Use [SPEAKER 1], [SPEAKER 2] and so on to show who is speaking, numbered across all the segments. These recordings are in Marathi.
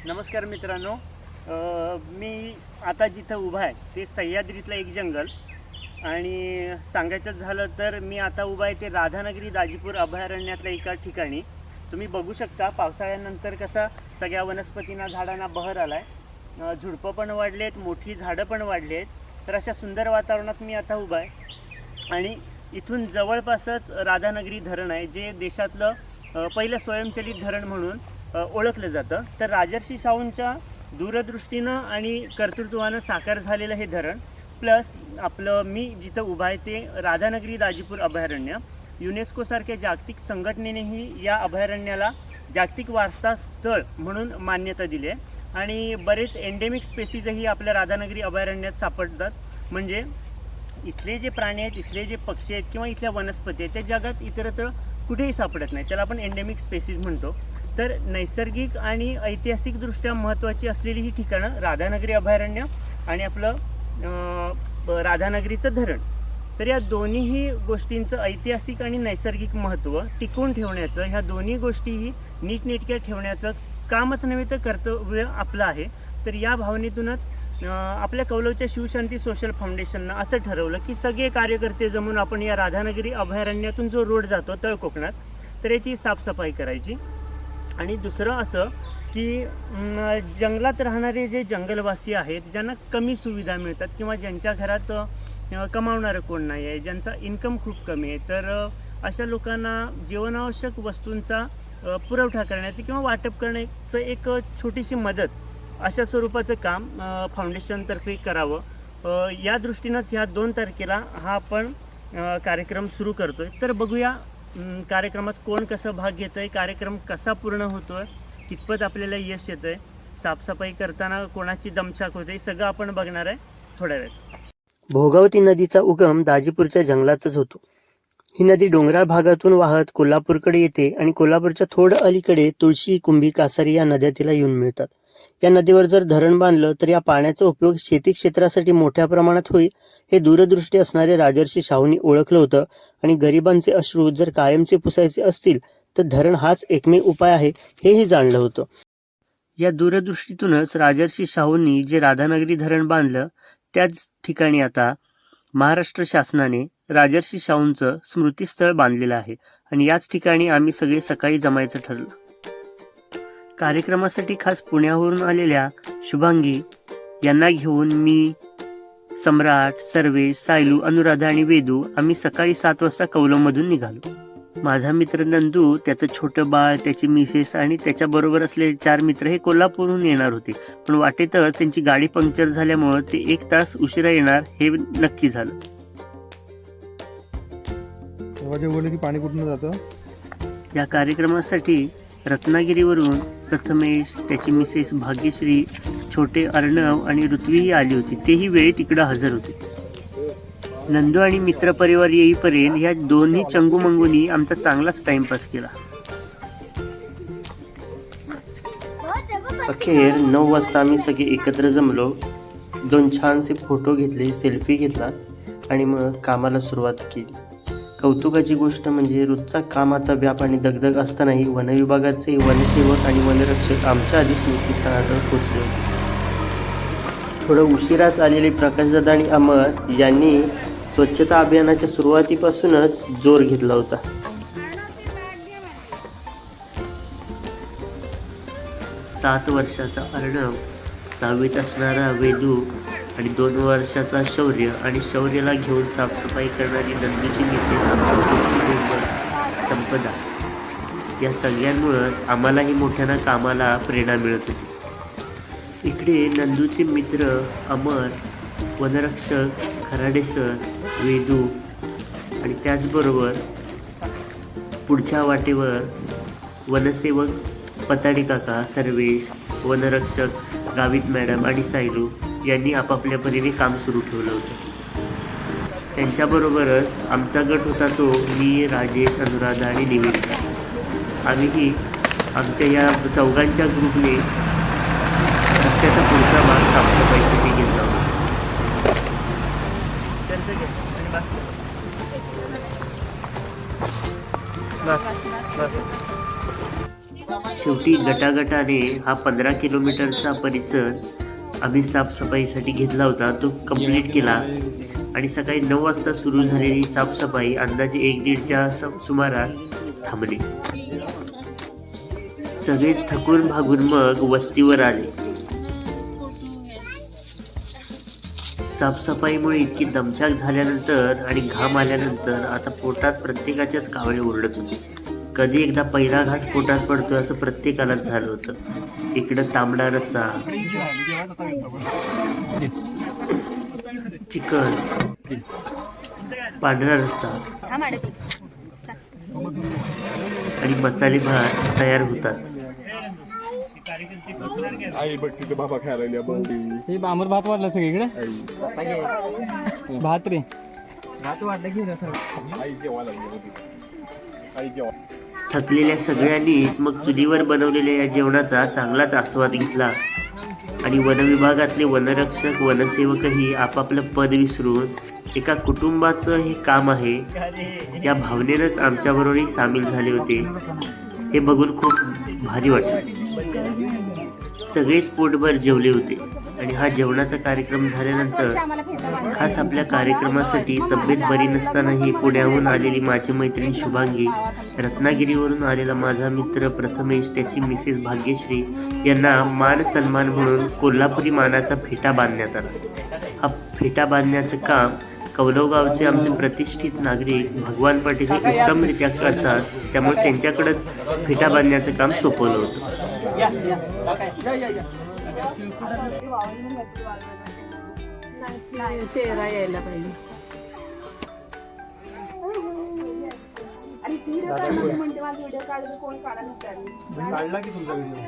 [SPEAKER 1] नमस्कार मित्रांनो, मी आता जिथं उभा आहे ते सह्याद्रीतलं एक जंगल आणि सांगायचं झालं तर मी आता उभा आहे ते राधानगरी दाजीपूर अभयारण्यातल्या एका ठिकाणी. तुम्ही बघू शकता पावसाळ्यानंतर कसा सगळ्या वनस्पतींना झाडांना बहर आला आहे, झुडपं पण वाढले आहेत, मोठी झाडं पण वाढली आहेत. तर अशा सुंदर वातावरणात मी आता उभा आहे आणि इथून जवळपासच राधानगरी धरण आहे, जे देशातलं पहिलं स्वयंचलित धरण म्हणून ओळखलं जातं. तर राजर्षी शाहूंच्या दूरदृष्टीनं आणि कर्तृत्वानं साकार झालेलं हे धरण, प्लस आपलं मी जिथं उभा आहे ते राधानगरी दाजीपूर अभयारण्य, युनेस्कोसारख्या जागतिक संघटनेनेही या अभयारण्याला जागतिक वारसा स्थळ म्हणून मान्यता दिली आहे. आणि बरेच एंडेमिक स्पेसीजही आपल्या राधानगरी अभयारण्यात सापडतात. म्हणजे इथले जे प्राणी आहेत, इथले जे पक्षी आहेत किंवा इथल्या वनस्पती आहेत, त्या जगात इतरत्र कुठेही सापडत नाही. त्याला आपण एंडेमिक स्पेसीज म्हणतो. तर नैसर्गिक आणि ऐतिहासिकदृष्ट्या महत्त्वाची असलेली ही ठिकाणं राधानगरी अभयारण्य आणि आपलं राधानगरीचं धरण. तर या दोन्हीही गोष्टींचं ऐतिहासिक आणि नैसर्गिक महत्त्व टिकवून ठेवण्याचं, ह्या दोन्ही गोष्टीही नीटनेटक्या ठेवण्याचं कामच नव्हे तर कर्तव्य आपलं आहे. तर या भावनेतूनच आपल्या कौलवच्या शिवशांती सोशल फाउंडेशननं असं ठरवलं की सगळे कार्यकर्ते जमून आपण या राधानगरी अभयारण्यातून जो रोड जातो तळ कोकणात, तर याची साफसफाई करायची. आणि दुसरं असं की जंगलात राहणारे जे जंगलवासी आहेत, ज्यांना कमी सुविधा मिळतात किंवा ज्यांच्या घरात कमावणारं कोण नाही आहे, ज्यांचा इन्कम खूप कमी आहे, तर अशा लोकांना जीवनावश्यक वस्तूंचा पुरवठा करण्याचं किंवा वाटप करण्याचं एक छोटीशी मदत अशा स्वरूपाचं काम फाउंडेशनतर्फे करावं. या दृष्टीनंच ह्या 2 तारखेला हा आपण कार्यक्रम सुरू करतो आहे. तर बघूया कार्यक्रमात कोण कसं भाग घेतं आहे, कार्यक्रम कसा पूर्ण होतो आहे, कितपत आपल्याला यश येतं आहे, साफसफाई करताना कोणाची दमछाक होते, सगळं आपण बघणार आहे थोड्या वेळात.
[SPEAKER 2] भोगावती नदीचा उगम दाजीपूरच्या जंगलातच होतो. ही नदी डोंगराळ भागातून वाहत कोल्हापूरकडे येते आणि कोल्हापूरच्या थोडं अलीकडे तुळशी, कुंभी, कासारी या नद्या तिला येऊन मिळतात. या नदीवर जर धरण बांधलं तर या पाण्याचा उपयोग शेती क्षेत्रासाठी मोठ्या प्रमाणात होईल, हे दूरदृष्टी असणारे राजर्षी शाहूंनी ओळखलं होतं. आणि गरिबांचे अश्रू जर कायमचे पुसायचे असतील तर धरण हाच एकमेव उपाय आहे, हेही जाणलं होतं. या दूरदृष्टीतूनच राजर्षी शाहूंनी जे राधानगरी धरण बांधलं, त्याच ठिकाणी आता महाराष्ट्र शासनाने राजर्षी शाहूंचं स्मृतीस्थळ बांधलेलं आहे आणि याच ठिकाणी आम्ही सगळे सकाळी जमायचं ठरलं. कार्यक्रमासाठी खास पुण्यावरून आलेल्या शुभांगी यांना घेऊन मी, सम्राट, सर्वेश, सायलू, अनुराधा आणि वेदू आम्ही सकाळी 7 वाजता कौलमधून निघालो. माझा मित्र नंदू, त्याचं छोटं बाळ, त्याची मिसेस आणि त्याच्याबरोबर असलेले 4 मित्र हे कोल्हापूरहून येणार होते. पण वाटेतच त्यांची गाडी पंक्चर झाल्यामुळं ते 1 तास उशिरा येणार हे नक्की झालं.
[SPEAKER 3] बोलले की पाणी कुठून जातं.
[SPEAKER 2] या कार्यक्रमासाठी रत्नागिरीवरून प्रथमेश, त्याची मिसेस भाग्यश्री, छोटे अर्णव आणि ऋत्वीही आली होती. तेही वेळी तिकडं हजर होते. नंदू आणि मित्रपरिवार येईपर्यंत ह्या दोन्ही चंगूमंगूंनी आमचा चांगलाच टाइमपास केला. अखेर 9 वाजता आम्ही सगळे एकत्र जमलो. 2 छानसे फोटो घेतले, सेल्फी घेतला आणि मग कामाला सुरुवात केली. कौतुकाची गोष्ट म्हणजे रोजचा कामाचा व्याप आणि दगदग असतानाही वनविभागाचे वनसेवक आणि वनरक्षक आमच्या आधी स्मृतीस्थळाजवळ पोहोचले होते. थोडं उशिराच आलेले प्रकाशदादा आणि अमर यांनी स्वच्छता अभियानाच्या सुरुवातीपासूनच जोर घेतला होता. सात वर्षाचा अर्णव, 6वीत असणारा वेदू आणि 2 वर्षाचा शौर्य आणि शौर्याला घेऊन साफसफाई करणारी नंदूची मिसेस आमच्या ग्रुपची मेंबर संपदा, या सगळ्यांमुळंच आम्हालाही मोठ्यानं कामाला प्रेरणा मिळत होती. इकडे नंदूचे मित्र अमर, वनरक्षक खराडे सर, वेदू आणि त्याचबरोबर पुढच्या वाटेवर वनसेवक पताडे काका, सर्वेश, वनरक्षक गावित मॅडम आणि सायलू यांनी आपापल्या परीने काम सुरू ठेवलं होतं. त्यांच्याबरोबरच आमचा गट होता तो मी, राजेश, अनुराधा आणि निवेदिता. आम्हीही आमच्या या चौघांच्या ग्रुपने रस्त्याचा पुढचा भाग साफसफाईसाठी घेतला होता. शेवटी गटागटाने हा 15 किलोमीटरचा परिसर आम्ही साफसफाईसाठी घेतला होता तो कंप्लीट केला आणि सकाळी 9 वाजता सुरू झालेली साफसफाई अंदाजे 1-1:30च्या सुमारास थांबली. सगळेच थकून भागून मग वस्तीवर आले. साफसफाईमुळे इतकी दमछाक झाल्यानंतर आणि घाम आल्यानंतर आता पोटात प्रत्येकाच्याच कावळे ओरडत होते. कधी एकदा पहिला घास पोटात पडतोय असं प्रत्येकालाच झालं होतं. इकडं तांबडा रस्सा, चिकन, पांढरा रस्सा आणि मसाले भात तयार होतात.
[SPEAKER 3] आई बघ तिथे बाबा खेळायला
[SPEAKER 4] हे बांबर भात वाढला सगळीकडे भात रे भात वाढलं की
[SPEAKER 3] आई जेवायला आई जेवा.
[SPEAKER 2] थकलेल्या सगळ्यांनीच मग चुलीवर बनवलेल्या या जेवणाचा चांगलाच आस्वाद घेतला आणि वनविभागातले वनरक्षक वनसेवकही आपापलं पद विसरून एका कुटुंबाचं हे काम आहे या भावनेनंच आमच्याबरोबरही सामील झाले होते. हे बघून खूप भारी वाटलं. सगळेच पोटभर जेवले होते आणि हा जेवणाचा कार्यक्रम झाल्यानंतर खास आपल्या कार्यक्रमासाठी तब्येत बरी नसतानाही पुण्याहून आलेली माझी मैत्रीण शुभांगी, रत्नागिरीवरून आलेला माझा मित्र प्रथमेश, त्याची मिसेस भाग्यश्री यांना मान सन्मान म्हणून कोल्हापुरी मानाचा फेटा बांधण्यात आला. हा फेटा बांधण्याचं काम कौलवगावचे आमचे प्रतिष्ठित नागरिक भगवान पाटील हे उत्तमरित्या करतात, त्यामुळे त्यांच्याकडेच फेटा बांधण्याचं काम सोपवलं होतं.
[SPEAKER 5] चेहरा यायला पाहिजे.
[SPEAKER 3] काढला की तुमचा व्हिडिओ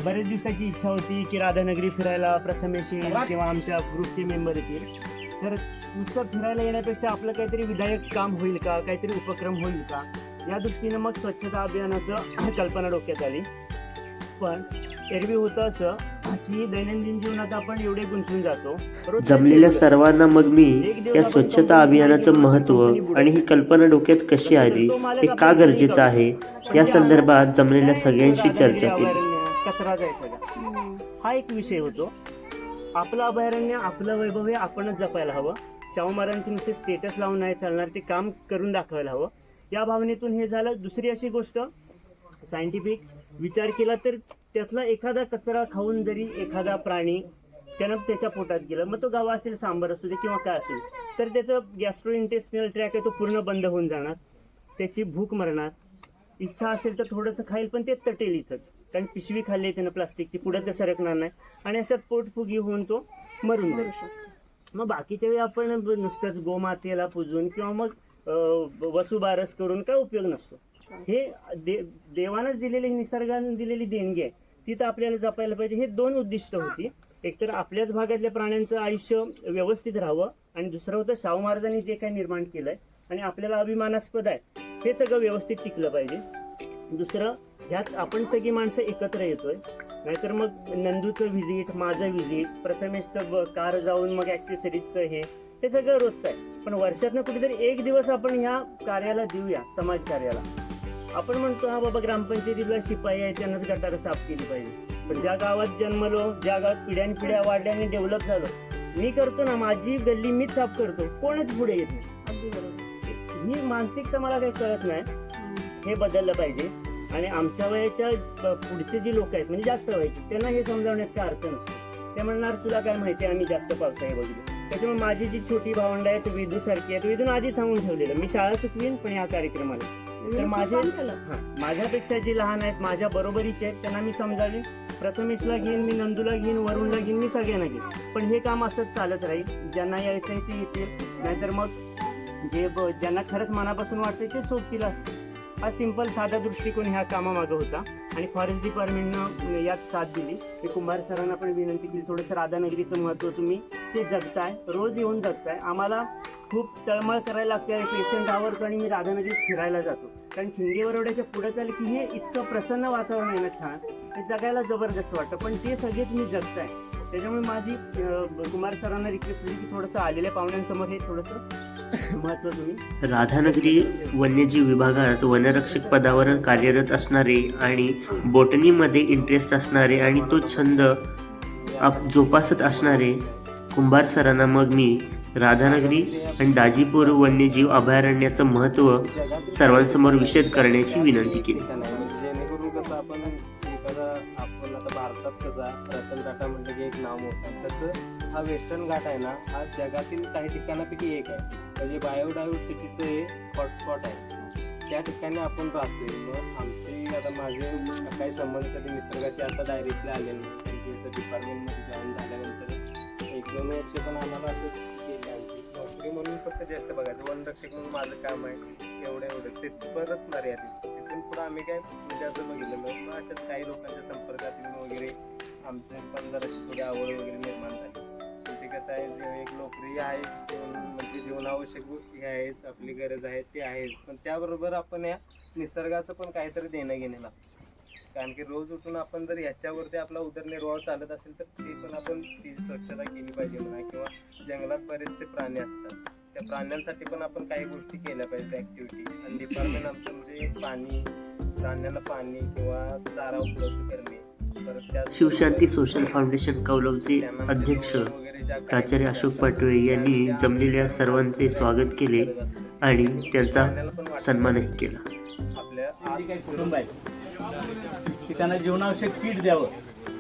[SPEAKER 1] बरेच दिवसाची इच्छा होती की राधानगरी फिरायला प्रथमेश येईल किंवा आमच्या ग्रुपचे मेंबर येतील. तर नुसतं फिरायला येण्यापेक्षा आपलं काहीतरी विधायक काम होईल का, काहीतरी उपक्रम होईल का, या दृष्टीनं मग स्वच्छता अभियानाचं कल्पना डोक्यात आली. पण एरवी होतं असं की दैनंदिन जीवनात आपण एवढे गुंतून जातो.
[SPEAKER 2] जमलेल्या सर्वांना मग मी या स्वच्छता अभियानाचं महत्त्व आणि ही कल्पना डोक्यात कशी आली, हे का गरजेचं आहे, या संदर्भात जमलेल्या सगळ्यांशी चर्चा केली.
[SPEAKER 1] कचरा जायचा हा एक विषय होतो. आपलं अभयारण्य, आपलं वैभव हे आपणच जपायला हवं. शाहू महाराजांचे नुसते स्टेटस लावून नाही चालणार, ते काम करून दाखवायला हवं. या भावनेतून हे झालं. दुसरी अशी गोष्ट, सायंटिफिक विचार केला तर त्यातला एखादा कचरा खाऊन जरी एखादा प्राणी त्यानं त्याच्या पोटात गेलं, मग तो गावा असेल, सांबार असू दे किंवा काय असेल, तर त्याचं गॅस्ट्रोइंटेस्टिनल ट्रॅक आहे तो पूर्ण बंद होऊन जाणार, त्याची भूक मरणार. इच्छा असेल तर थोडंसं खाईल पण ते तटेल इथंच, कारण पिशवी खाल्ली त्यानं प्लास्टिकची, पुढं ते सरकणार नाही आणि अशात पोटफुगी होऊन तो मरून जाऊ शकतो. मग बाकीच्या वेळी आपण नुसतंच गोमातेला पूजून किंवा मग वसुबारस करून काय उपयोग नसतो. हे देवानंच दिलेली, निसर्गाने दिलेली देणगी आहे, ती तर आपल्याला जपायला पाहिजे. हे दोन उद्दिष्ट होती. एकतर आपल्याच भागातल्या प्राण्यांचं आयुष्य व्यवस्थित राहावं आणि दुसरं होतं शाहू महाराजांनी जे काही निर्माण केलंय आणि आपल्याला अभिमानास्पद आहे हे सगळं व्यवस्थित टिकलं पाहिजे. दुसरं, ह्यात आपण सगळी माणसं एकत्र येतोय, नाहीतर मग नंदूचं व्हिजिट, माझं व्हिजिट, प्रथमेशचं कार जाऊन मग ॲक्सेसरीजचं हे सगळं रोजचं आहे. पण वर्षातनं कुठेतरी एक दिवस आपण ह्या कार्याला देऊया, समाज कार्याला. आपण म्हणतो हा बाबा ग्रामपंचायतीला शिपाई आहे, त्यांनाच गटारं साफ केली पाहिजे. पण ज्या गावात जन्मलो, ज्या गावात पिढ्यानपिढ्या वाढल्या आणि डेव्हलप झालो, मी करतो ना, माझी गल्ली मीच साफ करतो, कोणच पुढे येत नाही. ही मानसिकता मला काही कळत नाही. हे बदललं पाहिजे. आणि आमच्या वयाच्या पुढचे जी लोक आहेत, म्हणजे जास्त वयाची, त्यांना हे समजावण्यात काय अर्थ नसतो. ते म्हणणार तुला काय माहिती आहे, आम्ही जास्त पावसाळे बघितले. त्याच्यामुळे माझी जी छोटी भावंड आहेत, विदू सारखी आहेत, विदून आधी सांगून ठेवलेलं मी शाळा चुकवीन पण या कार्यक्रमाला. तर माझ्यापेक्षा जी लहान आहेत, माझ्या बरोबरीचे आहेत, त्यांना मी समजावीन. प्रथमेशला घेईन मी, नंदूला घेईन, वरुणला घेईन, मी सगळ्यांना घेईन. पण हे काम असंच चालत राहील. ज्यांना यायचं ते येतील, नाहीतर मग ज्यांना खरंच मनापासून वाटते ते सोबतीला असते. हा सिंपल साधा दृष्टिकोन ह्या कामामागं होता आणि फॉरेस्ट डिपार्टमेंटनं यात साथ दिली. मी कुंभार सरांना पण विनंती केली, थोडंसं राधानगरीचं महत्त्व तुम्ही ते जगताय, रोज येऊन जगताय. आम्हाला खूप तळमळ करायला लागते, पेशंट आवडतो आणि मी राधानगरीत फिरायला जातो, कारण खिंगेवरवड्याच्या पुढे चाललं की हे इतकं प्रसन्न वातावरण आहे ना, छान, ते जगायला जबरदस्त वाटतं. पण ते सगळे तुम्ही जगताय, त्याच्यामुळे माझी कुमार सरांना रिक्वेस्ट होती की थोडंसं आलेल्या पाहुण्यांसमोर हे थोडंसं महत्त्व तुम्ही.
[SPEAKER 2] राधानगरी वन्यजीव विभागात वनरक्षक पदावर कार्यरत असणारे आणि बोटनीमध्ये इंटरेस्ट असणारे आणि तो छंद जोपासत असणारे कुंभार सरांना मग मी राधानगरी आणि दाजीपूर वन्यजीव अभयारण्याचं महत्त्व सर्वांसमोर विशद करण्याची विनंती केली.
[SPEAKER 4] जेणेकरून कसं आपण आता भारतात कसा रतन घाटा म्हटलं की एक नाव मोठं, तसं हा वेस्टर्न घाट आहे ना, हा जगातील काही ठिकाणापैकी एक आहे. म्हणजे बायोडायव्हर्सिटीचं हे हॉटस्पॉट आहे. त्या ठिकाणी आपण राहतोय. मग आमची आता माझे काही संबंध कधी निसर्गाशी असा डायरेक्टली आले नाही. डिपार्टमेंटमध्ये जॉईन झाल्यानंतर 1-2 वर्ष पण आम्हाला असं केलं आहे. नोकरी म्हणून फक्त जास्त बघायचं, वनरक्षक म्हणून माझं काम आहे एवढं ते बरंच मर्यादित. तिथून पुढं आम्ही काय म्हणजे असं बघितलं मग अशाच काही लोकांच्या संपर्कात येऊन वगैरे आमच्या पण जराशी थोडी आवड वगैरे निर्माण झाली. ते कसं आहे, एक नोकरी आहे म्हणजे जीवनावश्यक हे आहेच, आपली गरज आहे ते आहेच, पण त्याबरोबर आपण या निसर्गाचं पण काहीतरी देणं घेणं लागतं. कारण की रोज उठून आपण जर याच्यावरती आपला उदरनिर्वाह चालत असेल तर ते पण आपण ती स्वच्छता केली पाहिजे म्हणा, किंवा जंगलात बरेचसे प्राणी असतात, त्या प्राण्यांसाठी पण आपण काही गोष्टी केल्या पाहिजेत, ॲक्टिव्हिटी. आणि डिपार्टमेंट आमचं म्हणजे पाणी, प्राण्यांना पाणी किंवा चारा उपलब्ध करणे. परत त्या
[SPEAKER 2] शिवशांती सोशल फाउंडेशन कौलवचे अध्यक्ष प्राचार्य अशोक पाटोळे यांनी जमलेल्या सर्वांचे स्वागत केले आणि त्यांचा सन्मानही केला.
[SPEAKER 4] आपल्या
[SPEAKER 5] काही कुटुंब आहे की त्यांना जीवनावश्यक किट द्यावं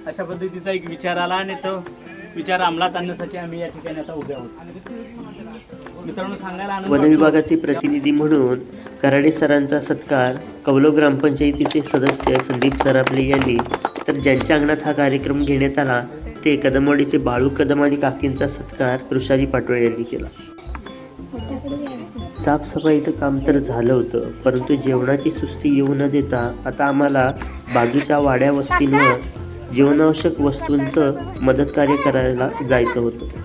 [SPEAKER 5] अशा पद्धतीचा एक विचार आला आणि तो विचार अंमलात आणण्यासाठी आम्ही या ठिकाणी आता उभे आहोत. मित्रांनो, सांगायला आनंद
[SPEAKER 2] वन विभागाचे प्रतिनिधी म्हणून कराडे सरांचा सत्कार कौलव ग्रामपंचायतीचे सदस्य संदीप सरापले यांनी, तर ज्यांच्या अंगणात हा कार्यक्रम घेण्यात आला ते कदमवाडीचे बाळू कदम आणि काकींचा सत्कार ऋषाली पाटोळे यांनी केला. साफसफाईचं काम तर झालं होतं, परंतु जेवणाची सुस्ती येऊ न देता आता आम्हाला बाजूच्या वाड्या वस्तींवर जीवनावश्यक वस्तूंचं मदत कार्य करायला जायचं होतं.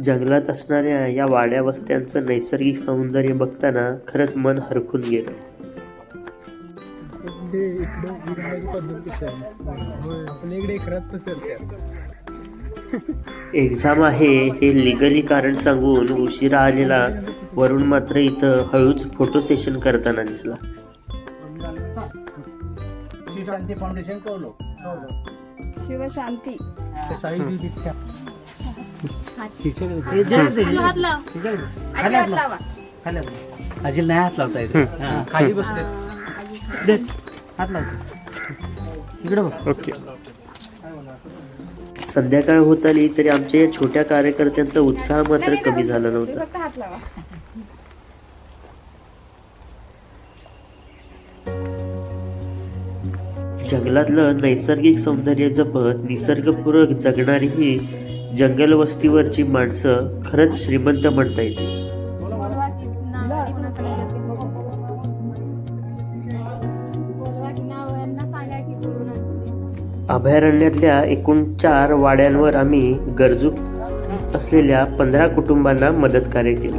[SPEAKER 2] जंगलात असणाऱ्या या वाड्या वस्त्यांचं नैसर्गिक सौंदर्य बघताना खरंच मन हरखून गेलं. एक्झाम आहे हे लिगली कारण सांगून उशिरा आलेला वरुण मात्र इथं हळूच फोटो सेशन करताना दिसला.
[SPEAKER 5] शिवशांती फाउंडेशन कौलो
[SPEAKER 6] शिवशांती
[SPEAKER 5] अजिल नाही हात लावता येते.
[SPEAKER 4] खाली बसले
[SPEAKER 2] ओके. संध्याकाळ होत आली तरी आमच्या या छोट्या कार्यकर्त्यांचा उत्साह मात्र कमी झाला नव्हता.
[SPEAKER 6] हात लावा.
[SPEAKER 2] जंगलातलं नैसर्गिक सौंदर्य जपत निसर्गपूरक जगणारी ही जंगल वस्तीवरची माणसं खरंच श्रीमंत म्हणता येतील. अभयारण्यातल्या एकूण 4 वाड्यांवर आम्ही गरजू असलेल्या 15 कुटुंबांना मदत कार्य केले.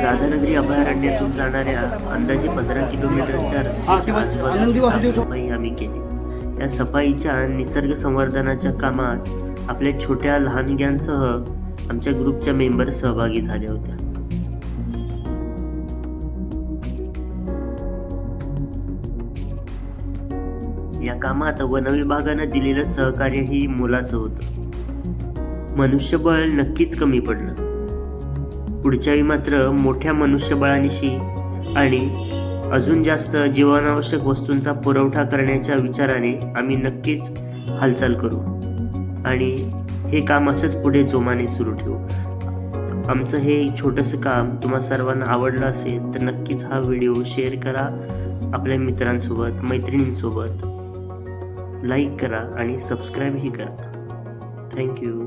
[SPEAKER 2] राधानगरी अभयारण्यातून जाणाऱ्या अंदाजे 15 किलोमीटरच्या रस्त्याच्या आजूबाजूची साफसफाई आम्ही केली. या सफाईच्या निसर्ग संवर्धनाच्या कामात आपल्या छोट्या लहानग्यांसह आमच्या ग्रुपच्या मेंबर सहभागी झाल्या होत्या. या कामात वनविभागानं दिलेलं सहकार्यही मोलाचं होतं. मनुष्यबळ नक्कीच कमी पडलं. पुढच्या वेळी मात्र मोठ्या मनुष्यबळानिशी आणि अजून जास्त जीवनावश्यक वस्तूंचा पुरवठा करण्याच्या विचाराने आम्ही नक्कीच हालचाल करू आणि हे काम असंच पुढे जोमाने सुरू ठेवू. आमचं हे छोटंसं काम तुम्हा सर्वांना आवडलं असेल तर नक्कीच हा व्हिडिओ शेअर करा आपल्या मित्रांसोबत, मैत्रिणींसोबत, लाईक करा आणि सबस्क्राईबही करा. थँक्यू.